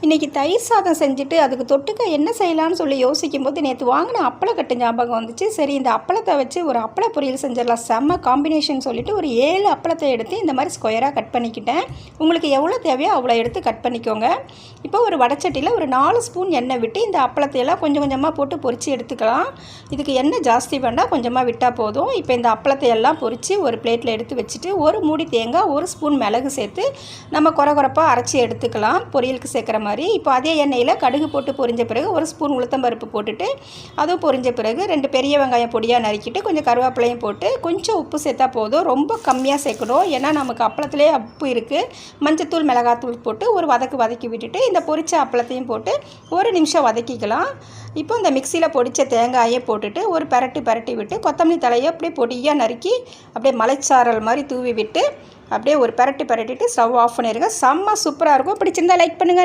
இன்றைக்கி தயிர் சாதம் செஞ்சுட்டு அதுக்கு தொட்டுக்க என்ன செய்யலான்னு சொல்லி யோசிக்கும்போது நேற்று வாங்கின அப்பளக்கட்டு ஞாபகம் வந்துச்சு. சரி, இந்த அப்பளத்தை வச்சு ஒரு அப்பள பொரியல் செஞ்சிடலாம், செம்ம காம்பினேஷன் சொல்லிவிட்டு ஒரு 7 அப்பளத்தை எடுத்து இந்த மாதிரி ஸ்கொயராக கட் பண்ணிக்கிட்டேன். உங்களுக்கு எவ்வளோ தேவையோ அவ்வளோ எடுத்து கட் பண்ணிக்கோங்க. இப்போ ஒரு வடச்சட்டியில் ஒரு 4 ஸ்பூன் எண்ணெய் விட்டு இந்த அப்பளத்தையெல்லாம் கொஞ்சம் கொஞ்சமாக போட்டு பொரித்து எடுத்துக்கலாம். இதுக்கு எண்ணெய் ஜாஸ்தி வேண்டாம், கொஞ்சமாக விட்டால் போதும். இப்போ இந்த அப்பளத்தையெல்லாம் பொரித்து ஒரு பிளேட்டில் எடுத்து வச்சுட்டு ஒரு மூடி தேங்காய், 1 ஸ்பூன் மிளகு சேர்த்து நம்ம குறப்பாக அரைச்சி எடுத்துக்கலாம் பொரியலுக்கு சேர்க்குற மாதிரி. இப்போ அதே எண்ணெயில் கடுகு போட்டு பொரிஞ்ச பிறகு 1 ஸ்பூன் உளுத்தம்பருப்பு போட்டுட்டு அதுவும் பொரிஞ்ச பிறகு 2 பெரிய வெங்காயம் பொடியாக நறுக்கிட்டு கொஞ்சம் கருவேப்பிலையும் போட்டு கொஞ்சம் உப்பு சேர்த்தா போதும். ரொம்ப கம்மியாக சேர்க்கணும், ஏன்னா நமக்கு அப்பளத்துலேயே உப்பு இருக்குது. மஞ்சத்தூள், மிளகாத்தூள் போட்டு ஒரு வதக்கி விட்டுட்டு இந்த பொரிச்ச அப்பளத்தையும் போட்டு 1 நிமிஷம் வதக்கிக்கலாம். இப்போ இந்த மிக்சியில் பொடித்த தேங்காயை போட்டுட்டு ஒரு பரட்டி விட்டு கொத்தமல்லி தலையை அப்படியே பொடியாக நறுக்கி அப்படியே மலைச்சாரல் மாதிரி தூவி விட்டு அப்படியே ஒரு பரட்டிட்டு ஸ்டவ் ஆஃப் பண்ணிடுங்க. செம்ம சூப்பராக இருக்கும். பிடிச்சிருந்தா லைக் பண்ணுங்கள்.